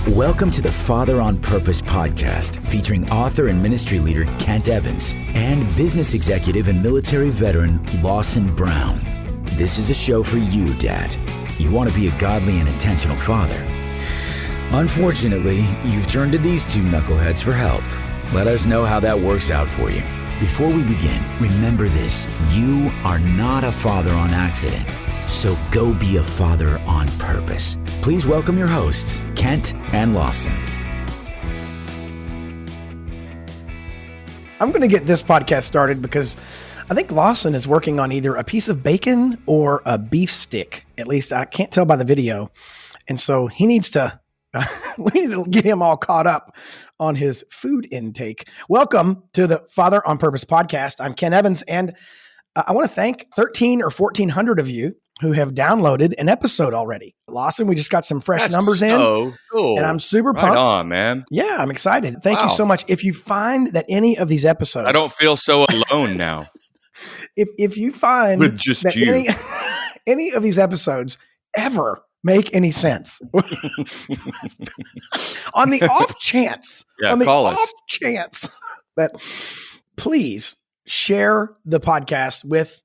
Welcome to the Father on Purpose podcast, featuring author and ministry leader Kent Evans and business executive and military veteran Lawson Brown. This is a show for you, Dad. You want to be a godly and intentional father. Unfortunately, you've turned to these two knuckleheads for help. Let us know how that works out for you. Before we begin, remember this: you are not a father on accident. So go be a father on purpose. Please welcome your hosts, Kent and Lawson. I'm going to get this podcast started because I think Lawson is working on either a piece of bacon or a beef stick. At least I can't tell by the video. And so he needs to, we need to get him all caught up on his food intake. Welcome to the Father on Purpose podcast. I'm Ken Evans, and I want to thank 1,300 or 1,400 of you who have downloaded an episode already. Lawson, we just got some fresh numbers in. Cool. And I'm super pumped. Right on, man. Yeah, I'm excited. Thank you so much. If you find that any of these episodes... I don't feel so alone now. If you find with just that you. any of these episodes ever make any sense, on the off chance, that please share the podcast with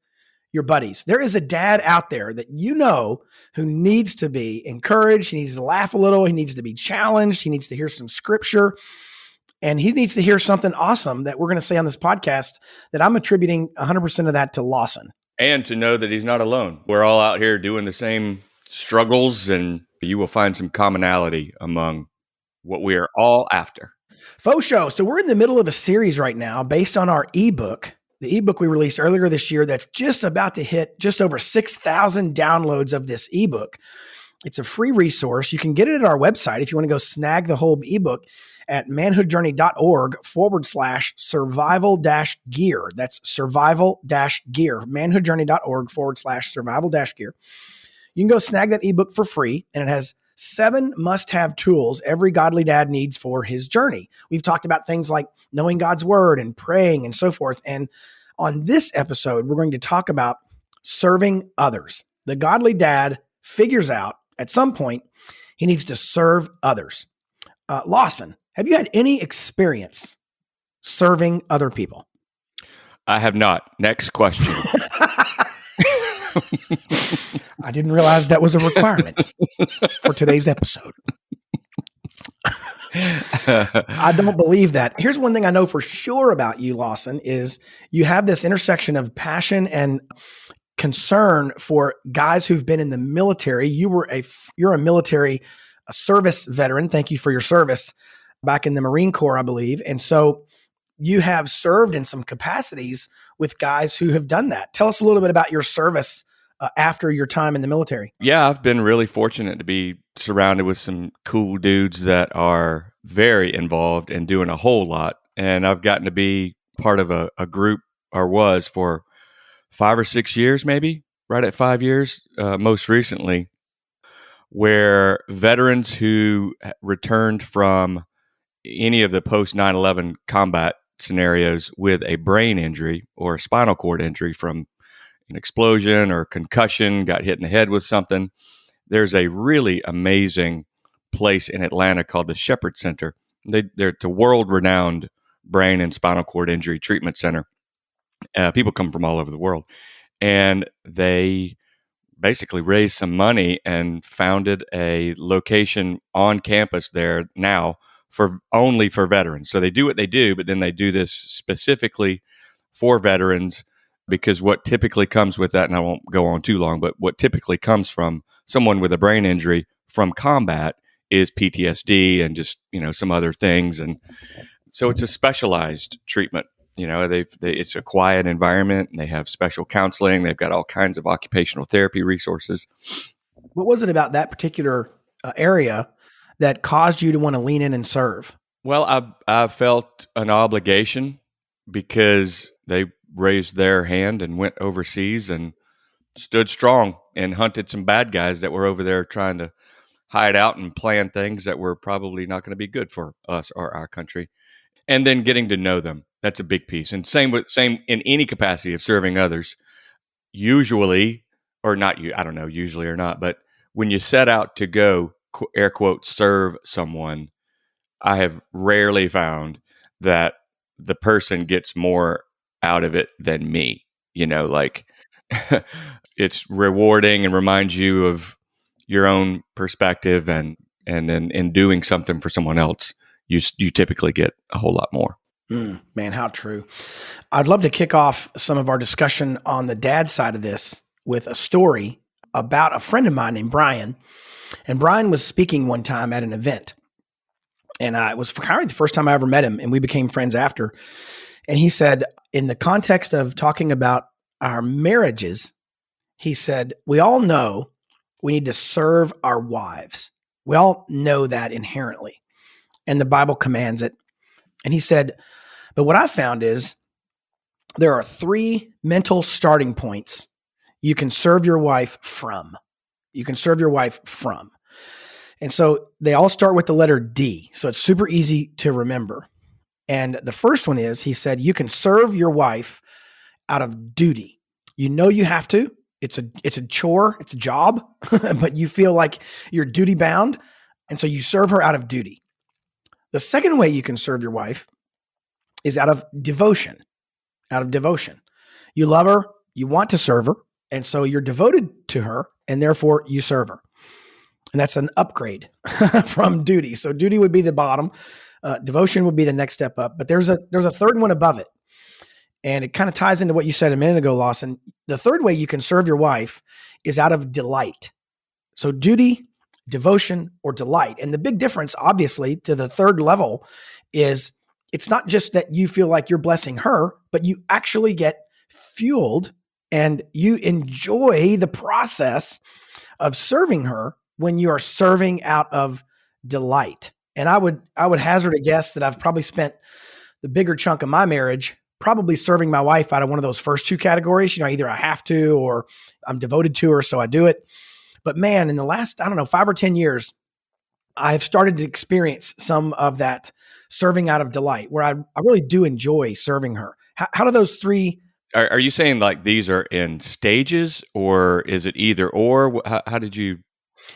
your buddies. There is a dad out there that you know who needs to be encouraged. He needs to laugh a little. He needs to be challenged. He needs to hear some scripture. And he needs to hear something awesome that we're going to say on this podcast that I'm attributing 100% of that to Lawson. And to know that he's not alone. We're all out here doing the same struggles, and you will find some commonality among what we are all after. Faux show. So we're in the middle of a series right now based on our ebook. The ebook we released earlier this year that's just about to hit just over 6,000 downloads of this ebook. It's a free resource. You can get it at our website if you want to go snag the whole ebook at manhoodjourney.org/survival-gear. That's survival-gear, manhoodjourney.org/survival-gear. You can go snag that ebook for free, and it has 7 must-have tools every godly dad needs for his journey. We've talked about things like knowing God's word and praying and so forth. And on this episode, we're going to talk about serving others. The godly dad figures out at some point he needs to serve others. Lawson, have you had any experience serving other people? I have not. Next question. I didn't realize that was a requirement for today's episode. I don't believe that. Here's one thing I know for sure about you, Lawson, is you have this intersection of passion and concern for guys who've been in the military. You're a military service veteran. Thank you for your service back in the Marine Corps, I believe. And so you have served in some capacities with guys who have done that. Tell us a little bit about your service after your time in the military. Yeah, I've been really fortunate to be surrounded with some cool dudes that are very involved and doing a whole lot. And I've gotten to be part of a group, or was for 5 or 6 years, maybe right at 5 years, most recently, where veterans who returned from any of the post 9/11 combat scenarios with a brain injury or a spinal cord injury from an explosion or concussion, got hit in the head with something. There's a really amazing place in Atlanta called the Shepherd Center. It's a world-renowned brain and spinal cord injury treatment center. People come from all over the world. And they basically raised some money and founded a location on campus there now only for veterans. So they do what they do, but then they do this specifically for veterans, because what typically comes with that, and I won't go on too long, but what typically comes from someone with a brain injury from combat is PTSD and just, some other things. And so it's a specialized treatment. It's a quiet environment, and they have special counseling. They've got all kinds of occupational therapy resources. What was it about that particular area that caused you to want to lean in and serve? Well, I felt an obligation because they raised their hand and went overseas and stood strong and hunted some bad guys that were over there trying to hide out and plan things that were probably not going to be good for us or our country. And then getting to know them. That's a big piece. And same in any capacity of serving others. Usually, or not, I don't know, usually or not, but when you set out to go air quote serve someone, I have rarely found that the person gets more out of it than me. Like it's rewarding and reminds you of your own perspective, and then in doing something for someone else, you typically get a whole lot more. Man, how true. I'd love to kick off some of our discussion on the dad side of this with a story about a friend of mine named Brian. And Brian was speaking one time at an event. And it was kind of the first time I ever met him, and we became friends after. And he said, in the context of talking about our marriages, he said, we all know we need to serve our wives. We all know that inherently, and the Bible commands it. And he said, but what I found is there are 3 mental starting points you can serve your wife from. You can serve your wife from. And so they all start with the letter D. So it's super easy to remember. And the first one is, he said, you can serve your wife out of duty. You know you have to. It's a chore. It's a job, but you feel like you're duty bound. And so you serve her out of duty. The second way you can serve your wife is out of devotion. Out of devotion. You love her. You want to serve her. And so you're devoted to her, and therefore you serve her. And that's an upgrade from duty. So duty would be the bottom. Devotion would be the next step up. But there's a third one above it. And it kind of ties into what you said a minute ago, Lawson. The third way you can serve your wife is out of delight. So duty, devotion, or delight. And the big difference, obviously, to the third level is it's not just that you feel like you're blessing her, but you actually get fueled and you enjoy the process of serving her when you are serving out of delight. And I would hazard a guess that I've probably spent the bigger chunk of my marriage probably serving my wife out of one of those first 2 categories. Either I have to or I'm devoted to her, so I do it. But man, in the last, 5 or 10 years, I've started to experience some of that serving out of delight, where I really do enjoy serving her. How do those 3? Are you saying like these are in stages, or is it either or? How did you?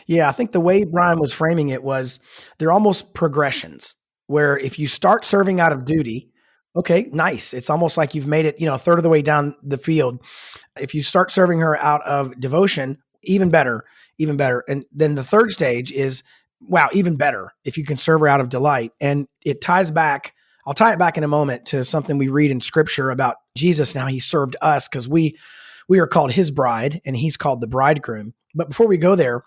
Yeah, I think the way Brian was framing it was they're almost progressions, where if you start serving out of duty, okay, nice. It's almost like you've made it, a third of the way down the field. If you start serving her out of devotion, even better, even better. And then the third stage is, wow, even better if you can serve her out of delight. And it ties back, I'll tie it back in a moment to something we read in scripture about Jesus. Now he served us because we are called his bride and he's called the bridegroom. But before we go there,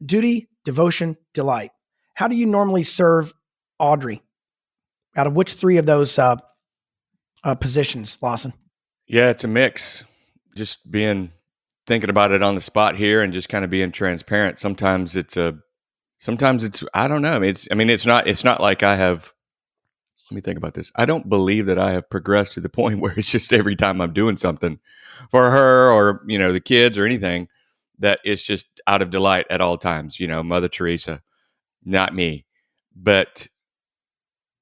duty, devotion, delight. How do you normally serve Audrey? Out of which 3 of those positions, Lawson? Yeah, it's a mix. Just thinking about it on the spot here and just kind of being transparent. Sometimes it's I don't know. It's not like I have. Let me think about this. I don't believe that I have progressed to the point where it's just every time I'm doing something for her or, the kids or anything, that it's just out of delight at all times, Mother Teresa, not me. But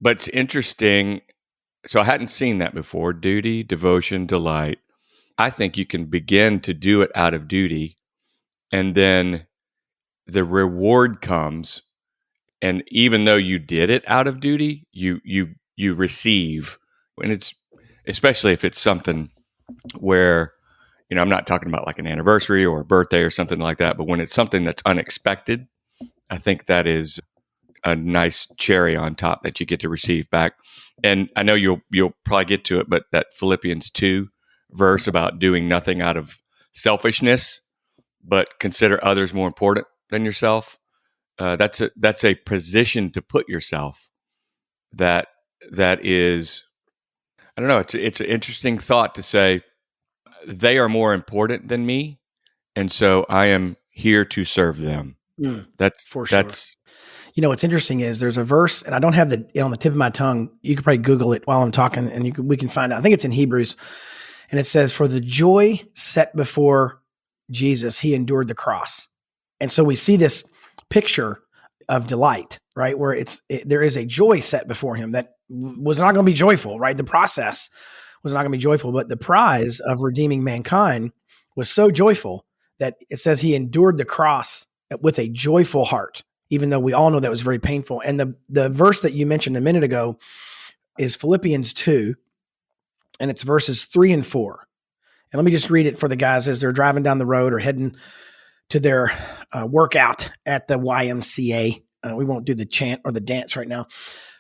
it's interesting. So I hadn't seen that before. Duty, devotion, delight. I think you can begin to do it out of duty, and then the reward comes. And even though you did it out of duty, you receive, and it's especially if it's something where, I'm not talking about like an anniversary or a birthday or something like that, but when it's something that's unexpected, I think that is a nice cherry on top that you get to receive back. And I know you'll probably get to it, but that Philippians 2 verse about doing nothing out of selfishness, but consider others more important than yourself. That's a position to put yourself. That is, I don't know. It's an interesting thought to say they are more important than me, and so I am here to serve them. That's for sure. What's interesting is there's a verse, and I don't have it on the tip of my tongue. You could probably Google it while I'm talking, and we can find out. I think it's in Hebrews, and it says, "For the joy set before Jesus, he endured the cross." And so we see this picture of delight, right? Where there is a joy set before him that was not going to be joyful, right? The process was not going to be joyful, but the prize of redeeming mankind was so joyful that it says he endured the cross with a joyful heart. even though we all know that was very painful. And the verse that you mentioned a minute ago is Philippians 2, and it's verses 3 and 4. And let me just read it for the guys as they're driving down the road or heading to their workout at the YMCA. We won't do the chant or the dance right now.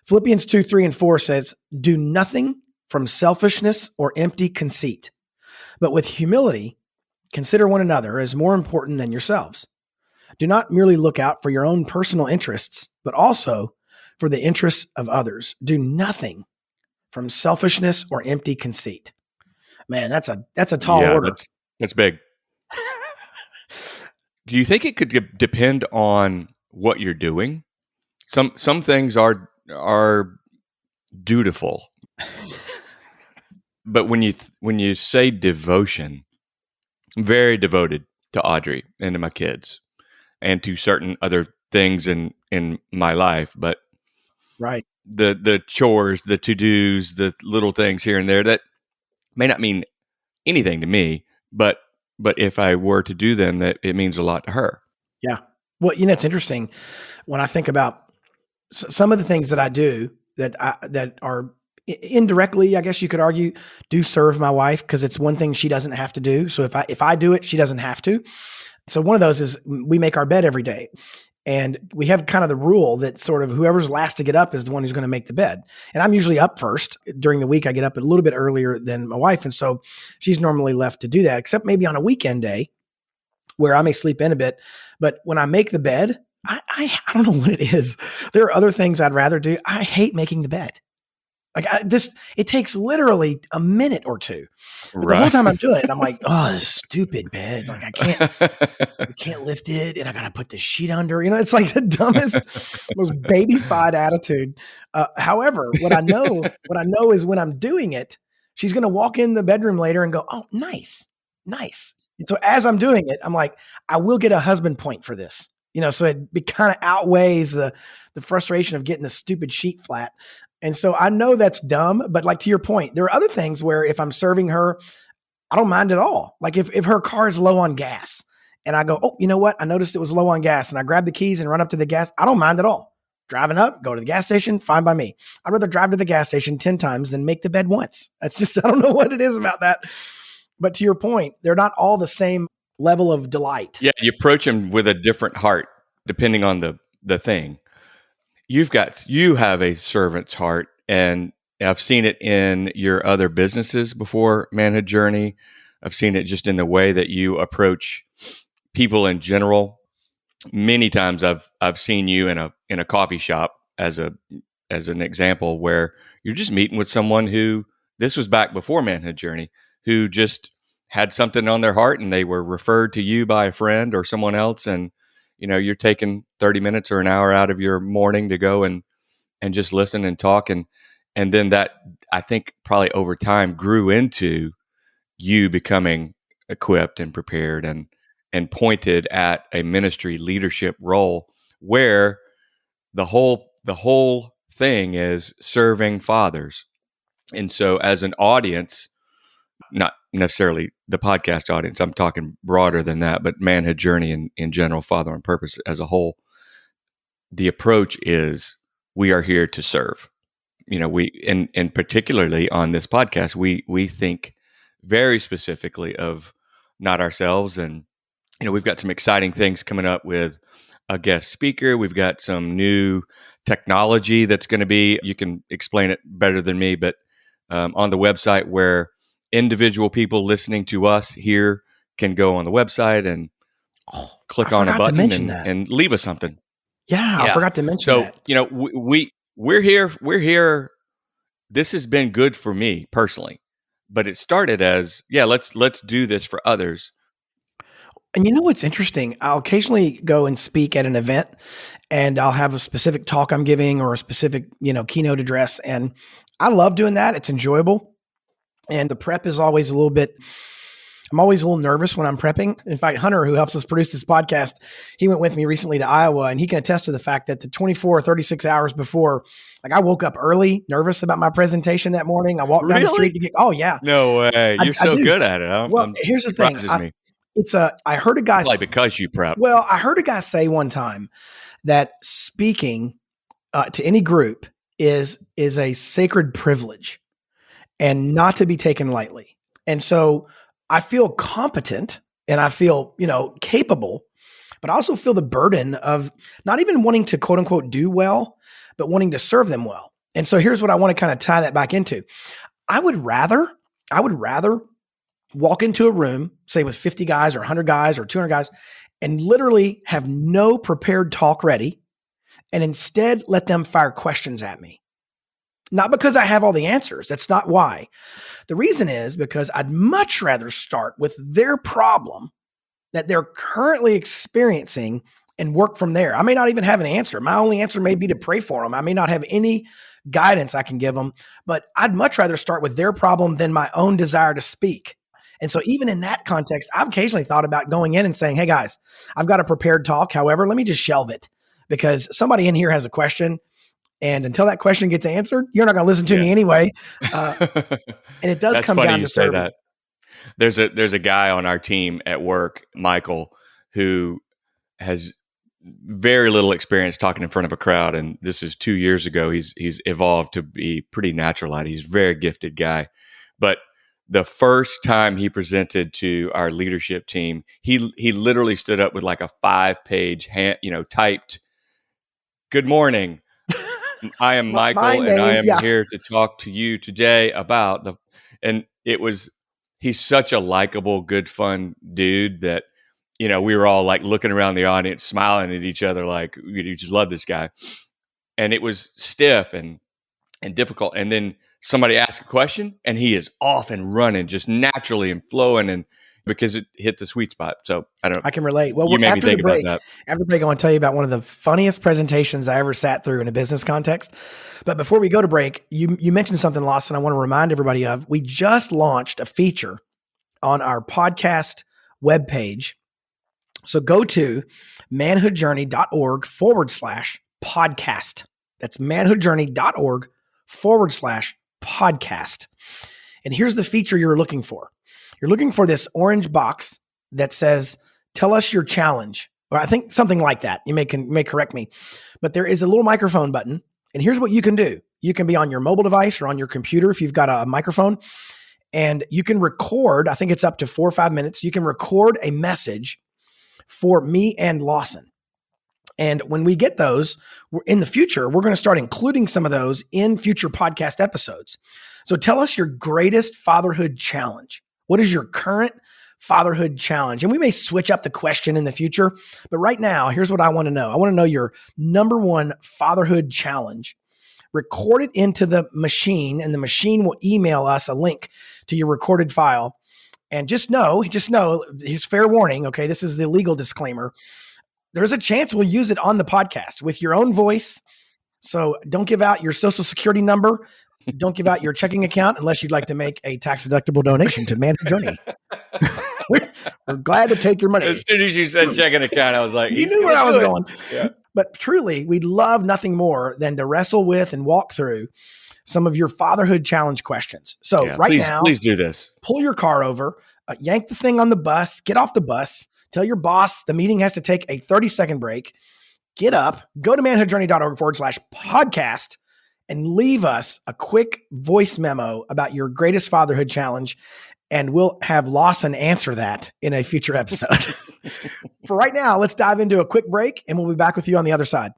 Philippians 2, 3, and 4 says, "Do nothing from selfishness or empty conceit, but with humility consider one another as more important than yourselves. Do not merely look out for your own personal interests, but also for the interests of others. Do nothing from selfishness or empty conceit." Man, that's a tall order. That's big. Do you think it could depend on what you're doing? Some things are dutiful, but when you say devotion, I'm very devoted to Audrey and to my kids, and to certain other things in my life. But right, the chores, the to-dos, the little things here and there that may not mean anything to me, but if I were to do them, that it means a lot to her. Yeah. Well, it's interesting when I think about some of the things that I do that are indirectly, I guess you could argue, do serve my wife, because it's one thing she doesn't have to do. So if I do it, she doesn't have to. So one of those is we make our bed every day. And we have kind of the rule that sort of whoever's last to get up is the one who's going to make the bed. And I'm usually up first. During the week, I get up a little bit earlier than my wife. And so she's normally left to do that, except maybe on a weekend day where I may sleep in a bit. But when I make the bed, I don't know what it is. There are other things I'd rather do. I hate making the bed. Like it takes literally a minute or two. But the whole time I'm doing it, I'm like, oh, this stupid bed. Like I can't lift it, and I gotta put the sheet under. It's like the dumbest, most babyfied attitude. However, what I know is when I'm doing it, she's gonna walk in the bedroom later and go, "Oh, nice." And so as I'm doing it, I'm like, I will get a husband point for this. So it kind of outweighs the frustration of getting the stupid sheet flat. And so I know that's dumb, but like to your point, there are other things where if I'm serving her, I don't mind at all. Like if her car is low on gas and I go, "Oh, you know what? I noticed it was low on gas," and I grab the keys and run up to the gas, I don't mind at all. Driving up, go to the gas station, fine by me. I'd rather drive to the gas station 10 times than make the bed once. That's just, I don't know what it is about that. But to your point, they're not all the same level of delight. Yeah, you approach them with a different heart, depending on the thing. You have a servant's heart, and I've seen it in your other businesses before, Manhood Journey. I've seen it just in the way that you approach people in general. Many times I've seen you in a coffee shop as an example, where you're just meeting with someone who, this was back before Manhood Journey, who just had something on their heart and they were referred to you by a friend or someone else, and you're taking 30 minutes or an hour out of your morning to go and just listen and talk. And then that, I think, probably over time grew into you becoming equipped and prepared and pointed at a ministry leadership role where the whole thing is serving fathers. And so as an audience, not necessarily the podcast audience, I'm talking broader than that, but Manhood Journey in general, Father on Purpose as a whole, the approach is we are here to serve. And particularly on this podcast, we think very specifically of not ourselves. And, we've got some exciting things coming up with a guest speaker. We've got some new technology that's going to be, you can explain it better than me, but on the website, where individual people listening to us here can go on the website and click on a button and leave us something. Yeah, I forgot to mention that. So, we're here. This has been good for me personally, but it started as, let's do this for others. And what's interesting? I'll occasionally go and speak at an event, and I'll have a specific talk I'm giving or a specific, keynote address. And I love doing that. It's enjoyable. And the prep is always I'm always a little nervous when I'm prepping. In fact, Hunter, who helps us produce this podcast, he went with me recently to Iowa, and he can attest to the fact that the 24 or 36 hours before, like I woke up early, nervous about my presentation that morning. I walked down the street to get, oh yeah. No way. You're so good at it. Here's the thing. I heard a guy, probably because you prep. Well, I heard a guy say one time that speaking to any group is a sacred privilege and not to be taken lightly. And so I feel competent and I feel, capable, but I also feel the burden of not even wanting to quote unquote do well, but wanting to serve them well. And so here's what I want to kind of tie that back into. I would rather walk into a room, say with 50 guys or 100 guys or 200 guys, and literally have no prepared talk ready, and instead let them fire questions at me. Not because I have all the answers. That's not why. The reason is because I'd much rather start with their problem that they're currently experiencing and work from there. I may not even have an answer. My only answer may be to pray for them. I may not have any guidance I can give them, but I'd much rather start with their problem than my own desire to speak. And so even in that context, I've occasionally thought about going in and saying, hey guys, I've got a prepared talk. However, let me just shelve it because somebody in here has a question. And until that question gets answered, you're not going to listen to me anyway. And it does come down to serving. That. There's a guy on our team at work, Michael, who has very little experience talking in front of a crowd. And this is 2 years ago. He's evolved to be pretty natural at it. He's a very gifted guy. But the first time he presented to our leadership team, he literally stood up with like a 5-page typed, "Good morning. I am Michael, and I am here to talk to you today about the," and he's such a likable, good, fun dude that, we were all like looking around the audience, smiling at each other, like, you just love this guy. And it was stiff and difficult. And then somebody asked a question and he is off and running just naturally and flowing, and because it hit the sweet spot. So I can relate. Well, after the break, I want to tell you about one of the funniest presentations I ever sat through in a business context. But before we go to break, you mentioned something, Lawson, I want to remind everybody of. We just launched a feature on our podcast webpage. So go to manhoodjourney.org/podcast. That's manhoodjourney.org/podcast. And here's the feature you're looking for. You're looking for this orange box that says, tell us your challenge. Or I think something like that. You may correct me. But there is a little microphone button. And here's what you can do. You can be on your mobile device or on your computer if you've got a microphone. And you can record, I think it's up to 4 or 5 minutes. You can record a message for me and Lawson. And when we get those in the future, we're going to start including some of those in future podcast episodes. So tell us your greatest fatherhood challenge. What is your current fatherhood challenge? And we may switch up the question in the future, but right now, here's what I want to know. I want to know your number one fatherhood challenge. Record it into the machine, and the machine will email us a link to your recorded file. And just know, here's fair warning, okay? This is the legal disclaimer. There's a chance we'll use it on the podcast with your own voice. So don't give out your social security number. Don't give out your checking account unless you'd like to make a tax-deductible donation to Manhood Journey. We're glad to take your money. As soon as you said checking account, I was like, you knew where I was going. Yeah. But truly, we'd love nothing more than to wrestle with and walk through some of your fatherhood challenge questions. So now, please do this. Pull your car over, yank the thing on the bus, get off the bus, tell your boss the meeting has to take a 30-second break, get up, go to manhoodjourney.org/podcast, and leave us a quick voice memo about your greatest fatherhood challenge, and we'll have Lawson answer that in a future episode. For right now, let's dive into a quick break, and we'll be back with you on the other side.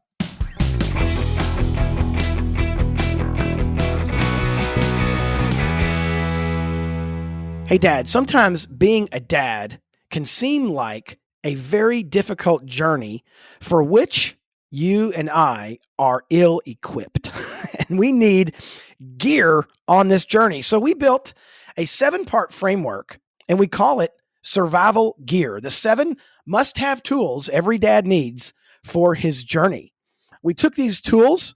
Hey, Dad, sometimes being a dad can seem like a very difficult journey for which you and I are ill-equipped. And we need gear on this journey. So we built a 7-part framework, and we call it Survival Gear, the 7 must-have tools every dad needs for his journey. We took these tools,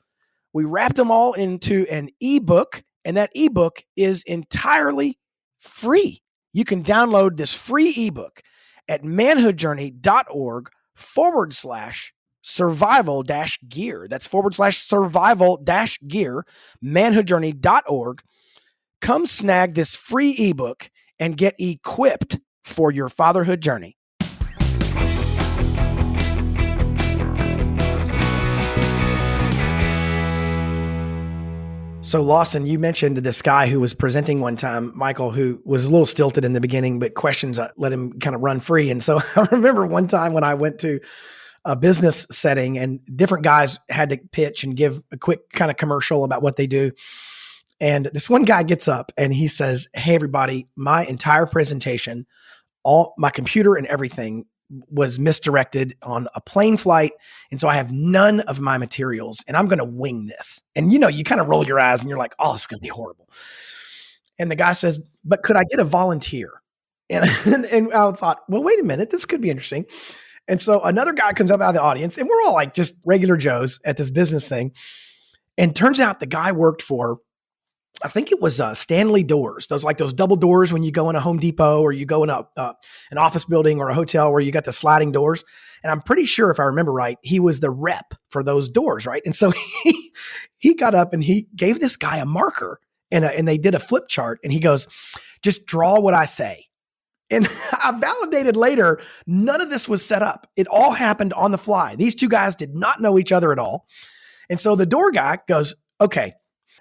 we wrapped them all into an ebook, and that ebook is entirely free. You can download this free ebook at manhoodjourney.org/survival-gear. That's /survival-gear, manhoodjourney.org. Come snag this free ebook and get equipped for your fatherhood journey. So Lawson, you mentioned this guy who was presenting one time, Michael, who was a little stilted in the beginning, but questions let him kind of run free. And so I remember one time when I went to a business setting and different guys had to pitch and give a quick kind of commercial about what they do. And this one guy gets up and he says, "Hey, everybody, my entire presentation, all my computer and everything was misdirected on a plane flight. And so I have none of my materials and I'm going to wing this." And you kind of roll your eyes and you're like, "Oh, it's going to be horrible." And the guy says, "But could I get a volunteer?" And, and I thought, well, wait a minute, this could be interesting. And so another guy comes up out of the audience and we're all like just regular Joes at this business thing. And turns out the guy worked for, I think it was Stanley Doors. Those double doors when you go in a Home Depot or you go in an office building or a hotel where you got the sliding doors. And I'm pretty sure, if I remember right, he was the rep for those doors, right? And so he got up and he gave this guy a marker and they did a flip chart. And he goes, "Just draw what I say." And I validated later, none of this was set up. It all happened on the fly. These two guys did not know each other at all. And so the door guy goes, "Okay,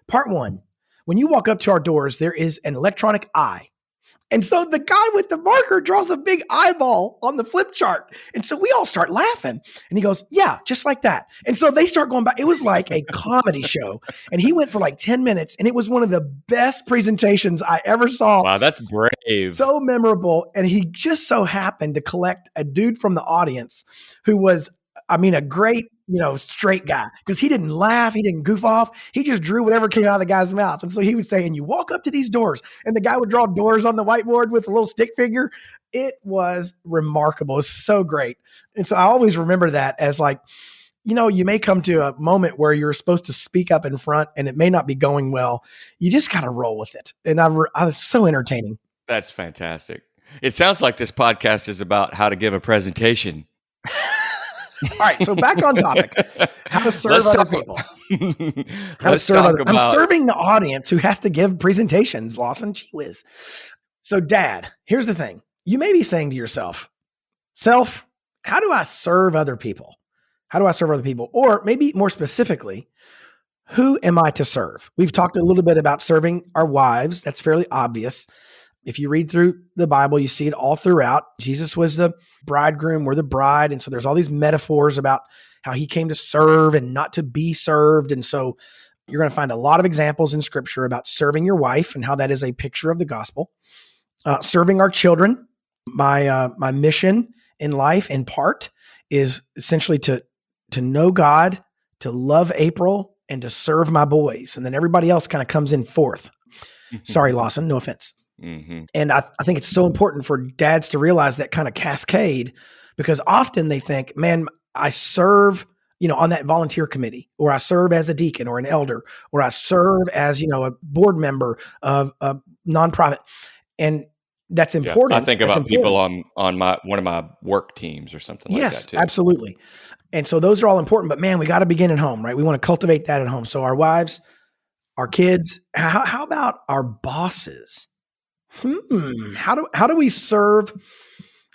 part one. When you walk up to our doors, there is an electronic eye." And so the guy with the marker draws a big eyeball on the flip chart. And so we all start laughing. And he goes, "Yeah, just like that." And so they start going back. It was like a comedy show. And he went for like 10 minutes. And it was one of the best presentations I ever saw. Wow, that's brave. So memorable. And he just so happened to collect a dude from the audience who was, a great, straight guy, because he didn't laugh. He didn't goof off. He just drew whatever came out of the guy's mouth. And so he would say, "And you walk up to these doors," and the guy would draw doors on the whiteboard with a little stick figure. It was remarkable. It was so great. And so I always remember that as like, you may come to a moment where you're supposed to speak up in front and it may not be going well. You just got to roll with it. And I was so entertaining. That's fantastic. It sounds like this podcast is about how to give a presentation. All right, so back on topic. How to serve other people. How to serve other. I'm serving the audience who has to give presentations, Lawson. Gee whiz. So, Dad, here's the thing. You may be saying to yourself, "Self, how do I serve other people? How do I serve other people?" Or maybe more specifically, who am I to serve? We've talked a little bit about serving our wives. That's fairly obvious. If you read through the Bible, you see it all throughout. Jesus was the bridegroom, we're the bride. And so there's all these metaphors about how he came to serve and not to be served. And so you're going to find a lot of examples in scripture about serving your wife and how that is a picture of the gospel. Serving our children. My mission in life, in part, is essentially to know God, to love April, and to serve my boys. And then everybody else kind of comes in fourth. Sorry, Lawson, no offense. Mm-hmm. And I think it's so important for dads to realize that kind of cascade, because often they think, "Man, I serve, on that volunteer committee, or I serve as a deacon or an elder, or I serve as, a board member of a nonprofit." And that's important. Yeah, I think about people on one of my work teams or something like that too. Yes, absolutely. And so those are all important, but man, we got to begin at home, right? We want to cultivate that at home. So our wives, our kids, how about our bosses? How do we serve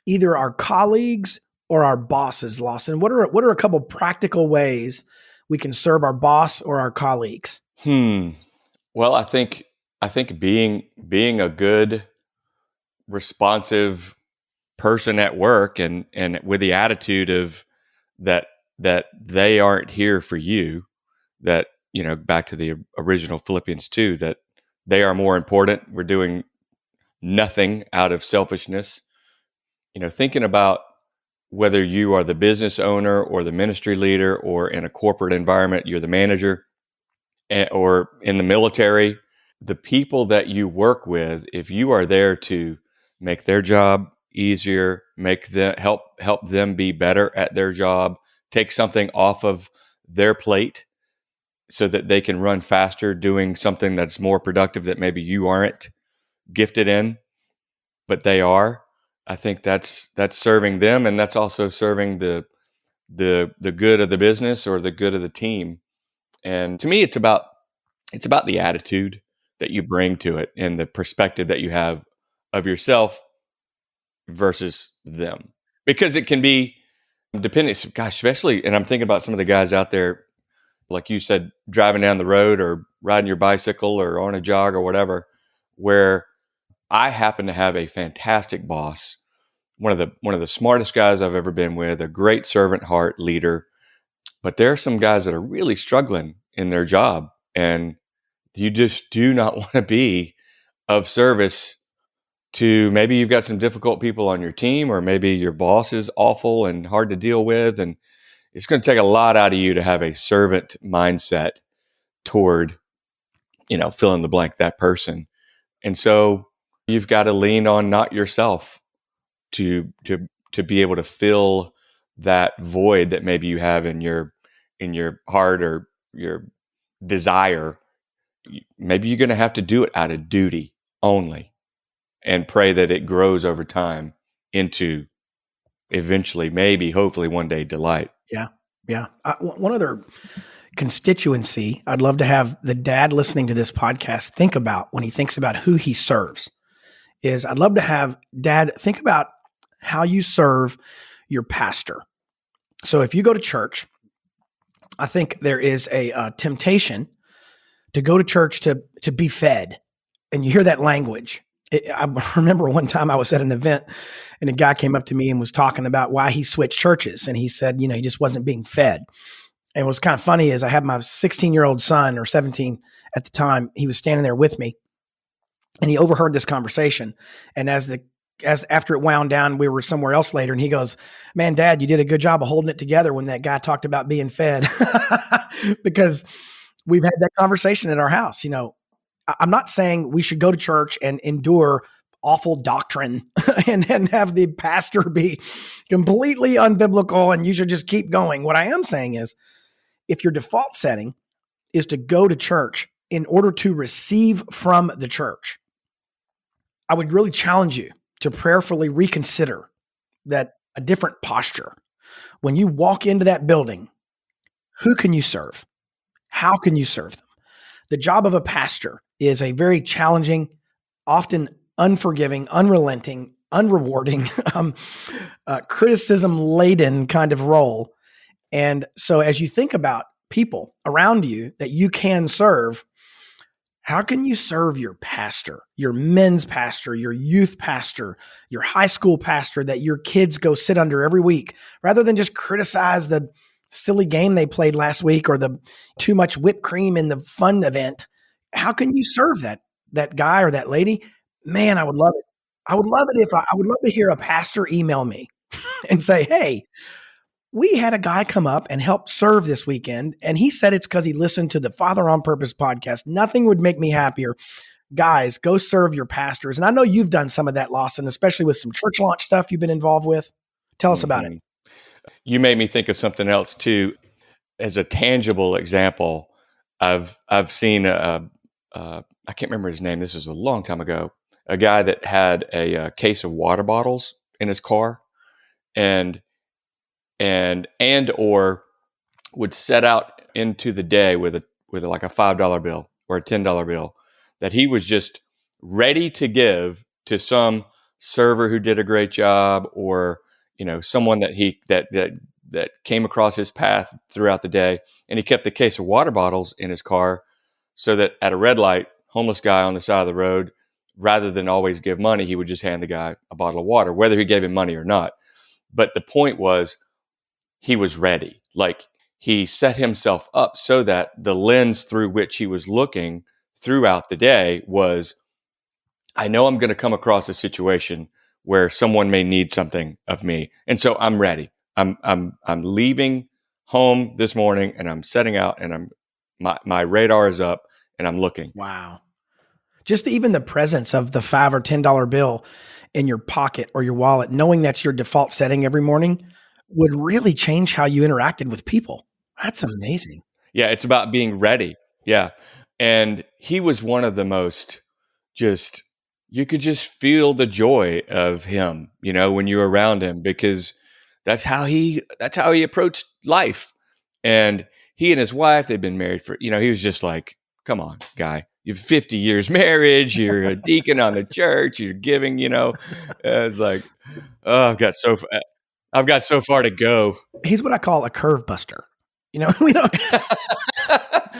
either our colleagues or our bosses, Lawson? What are a couple practical ways we can serve our boss or our colleagues? Well, I think being a good, responsive person at work and with the attitude of that they aren't here for you, that, back to the original Philippians 2, that they are more important. We're doing nothing out of selfishness. Thinking about whether you are the business owner or the ministry leader, or in a corporate environment, you're the manager, or in the military, the people that you work with, if you are there to make their job easier, make them help them be better at their job, take something off of their plate so that they can run faster doing something that's more productive that maybe you aren't gifted in, but they are. I think that's serving them, and that's also serving the good of the business or the good of the team. And to me, it's about the attitude that you bring to it and the perspective that you have of yourself versus them, because it can be dependent. Gosh, especially, and I'm thinking about some of the guys out there, like you said, driving down the road or riding your bicycle or on a jog or whatever, where I happen to have a fantastic boss, one of the smartest guys I've ever been with, a great servant heart leader. But there are some guys that are really struggling in their job, and you just do not want to be of service to, maybe you've got some difficult people on your team, or maybe your boss is awful and hard to deal with. And it's going to take a lot out of you to have a servant mindset toward, fill in the blank, that person. And so you've got to lean on not yourself to be able to fill that void that maybe you have in your heart or your desire. Maybe you're going to have to do it out of duty only, and pray that it grows over time into eventually, maybe, hopefully one day, delight. Yeah. Yeah. One other constituency I'd love to have the dad listening to this podcast think about when he thinks about who he serves is, I'd love to have dad think about how you serve your pastor. So if you go to church, I think there is a temptation to go to church to be fed. And you hear that language. I remember one time I was at an event and a guy came up to me and was talking about why he switched churches. And he said, he just wasn't being fed. And what was kind of funny is I had my 16-year-old son, or 17 at the time. He was standing there with me and he overheard this conversation. And as after it wound down, we were somewhere else later, and he goes, "Man, Dad, you did a good job of holding it together when that guy talked about being fed." Because we've had that conversation at our house. I'm not saying we should go to church and endure awful doctrine and have the pastor be completely unbiblical and you should just keep going. What I am saying is, if your default setting is to go to church in order to receive from the church, I would really challenge you to prayerfully reconsider that a different posture. When you walk into that building, who can you serve? How can you serve them? The job of a pastor is a very challenging, often unforgiving, unrelenting, unrewarding, criticism-laden kind of role. And so as you think about people around you that you can serve, how can you serve your pastor, your men's pastor, your youth pastor, your high school pastor that your kids go sit under every week, rather than just criticize the silly game they played last week or the too much whipped cream in the fun event? How can you serve that guy or that lady? Man, I would love it. I would love it if I would love to hear a pastor email me and say, "Hey, we had a guy come up and help serve this weekend, and he said it's because he listened to the Father on Purpose podcast. Nothing would make me happier. Guys, go serve your pastors." And I know you've done some of that, Lawson, especially with some church launch stuff you've been involved with. Tell us about it. You made me think of something else too. As a tangible example, I've seen I can't remember his name. This is a long time ago. A guy that had a case of water bottles in his car, and or would set out into the day with like a $5 bill or a $10 bill that he was just ready to give to some server who did a great job, or someone that came across his path throughout the day. And he kept the case of water bottles in his car so that at a red light, homeless guy on the side of the road, rather than always give money, he would just hand the guy a bottle of water, whether he gave him money or not. But the point was, he was ready. Like, he set himself up so that the lens through which he was looking throughout the day was, I know I'm going to come across a situation where someone may need something of me. And so I'm ready. I'm leaving home this morning and I'm setting out, and my radar is up and I'm looking. Wow. Just even the presence of the $5 or $10 bill in your pocket or your wallet, knowing that's your default setting every morning, would really change how you interacted with people. That's amazing. Yeah, it's about being ready. Yeah. And he was one of the most you could just feel the joy of him, when you were around him, because that's how he approached life. And he and his wife, they've been married for, he was just like, "Come on, guy. You've 50 years marriage. You're a deacon on the church. You're giving, It's like, oh, I've got so far to go." He's what I call a curve buster. We don't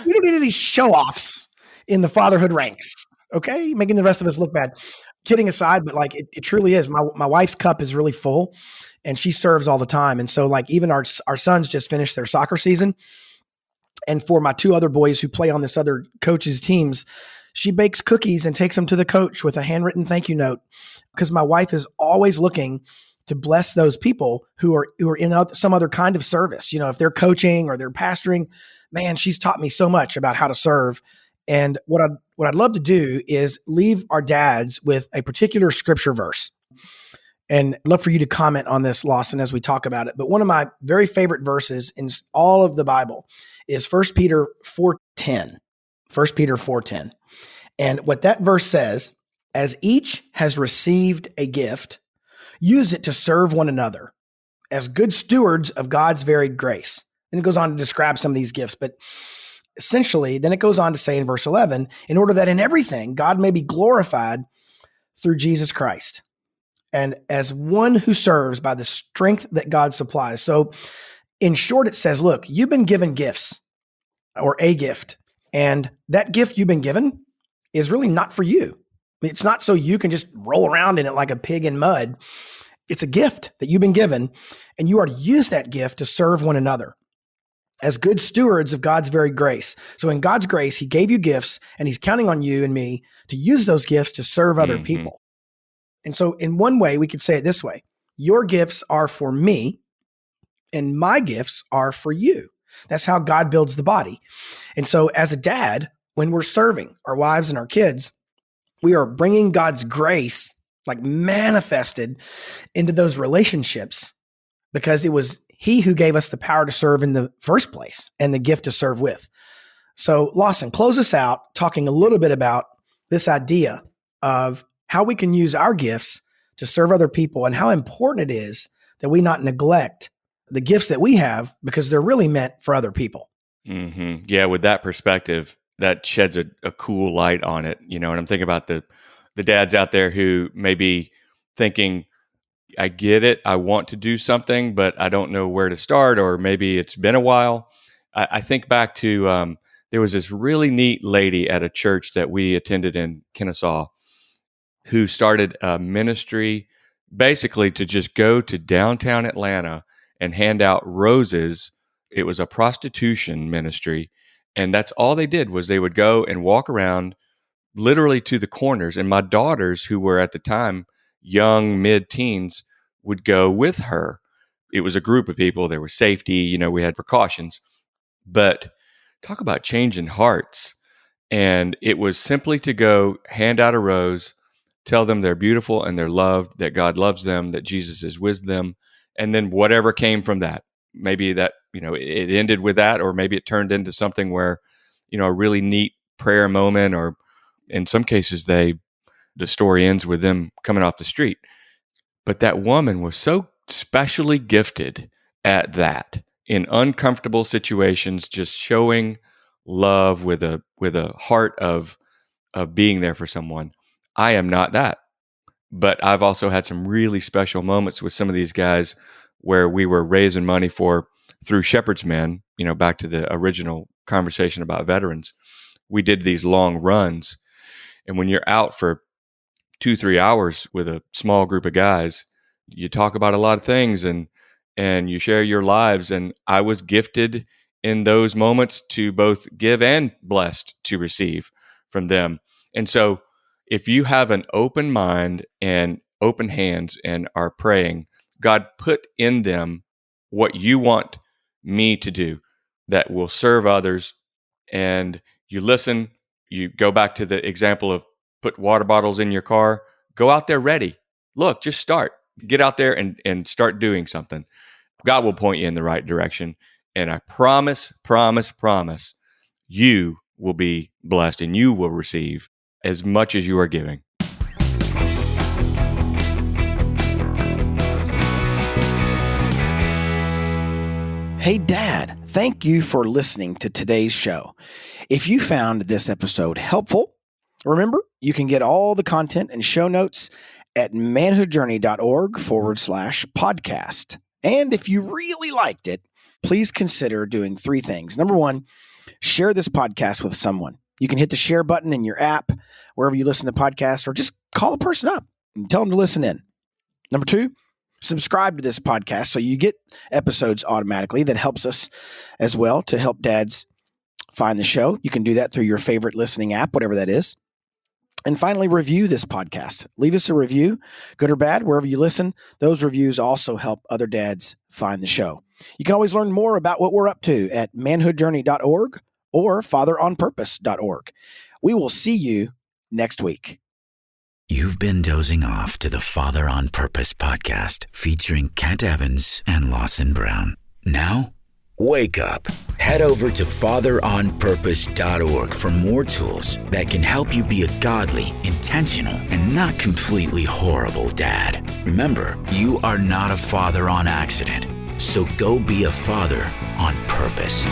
need any show offs. in the fatherhood ranks. Okay, making the rest of us look bad. Kidding aside, but like it truly is. My wife's cup is really full, and she serves all the time. And so like even our sons just finished their soccer season, and for my two other boys who play on this other coach's teams, she bakes cookies and takes them to the coach with a handwritten thank you note, because my wife is always looking to bless those people who are in some other kind of service. If they're coaching or they're pastoring, man, she's taught me so much about how to serve. And what I'd love to do is leave our dads with a particular scripture verse. And I'd love for you to comment on this, Lawson, as we talk about it. But one of my very favorite verses in all of the Bible is 1 Peter 4:10. 1 Peter 4:10. And what that verse says, as each has received a gift, use it to serve one another as good stewards of God's varied grace. And it goes on to describe some of these gifts, but essentially, then it goes on to say in verse 11, in order that in everything God may be glorified through Jesus Christ, and as one who serves by the strength that God supplies. So in short, it says, look, you've been given gifts or a gift, and that gift you've been given is really not for you. It's not so you can just roll around in it like a pig in mud. It's a gift that you've been given, and you are to use that gift to serve one another as good stewards of God's very grace. So in God's grace, he gave you gifts, and he's counting on you and me to use those gifts to serve other people. And so in one way, we could say it this way: your gifts are for me, and my gifts are for you. That's how God builds the body. And so as a dad, when we're serving our wives and our kids, we are bringing God's grace like manifested into those relationships, because it was he who gave us the power to serve in the first place and the gift to serve with. So Lawson, close us out talking a little bit about this idea of how we can use our gifts to serve other people, and how important it is that we not neglect the gifts that we have, because they're really meant for other people. Mm-hmm. Yeah, with that perspective, that sheds a cool light on it, and I'm thinking about the dads out there who may be thinking, I get it, I want to do something, but I don't know where to start, or maybe it's been a while. I think back to, there was this really neat lady at a church that we attended in Kennesaw who started a ministry basically to just go to downtown Atlanta and hand out roses. It was a prostitution ministry. And that's all they did, was they would go and walk around literally to the corners. And my daughters, who were at the time young, mid-teens, would go with her. It was a group of people. There was safety, we had precautions. But talk about changing hearts. And it was simply to go hand out a rose, tell them they're beautiful and they're loved, that God loves them, that Jesus is with them. And then whatever came from that, maybe that, it ended with that, or maybe it turned into something where, a really neat prayer moment, or in some cases, the story ends with them coming off the street. But that woman was so specially gifted at that, in uncomfortable situations, just showing love with a heart of being there for someone. I am not that, but I've also had some really special moments with some of these guys where we were raising money through Shepherd's Men, back to the original conversation about veterans. We did these long runs. And when you're out for 2-3 hours with a small group of guys, you talk about a lot of things and you share your lives. And I was gifted in those moments to both give and blessed to receive from them. And so if you have an open mind and open hands and are praying, God put in them what you want me to do that will serve others. And you listen, you go back to the example of put water bottles in your car, go out there ready. Look, just start. Get out there and start doing something. God will point you in the right direction. And I promise, you will be blessed and you will receive as much as you are giving. Hey, Dad, thank you for listening to today's show. If you found this episode helpful, remember, you can get all the content and show notes at manhoodjourney.org/podcast. And if you really liked it, please consider doing 3 things. Number 1, share this podcast with someone. You can hit the share button in your app, wherever you listen to podcasts, or just call a person up and tell them to listen in. Number 2, subscribe to this podcast so you get episodes automatically. That helps us as well to help dads find the show. You can do that through your favorite listening app, whatever that is. And finally, review this podcast. Leave us a review, good or bad, wherever you listen. Those reviews also help other dads find the show. You can always learn more about what we're up to at manhoodjourney.org or fatheronpurpose.org. We will see you next week. You've been dozing off to the Father on Purpose podcast featuring Kent Evans and Lawson Brown. Now, wake up. Head over to fatheronpurpose.org for more tools that can help you be a godly, intentional, and not completely horrible dad. Remember, you are not a father on accident, so go be a father on purpose.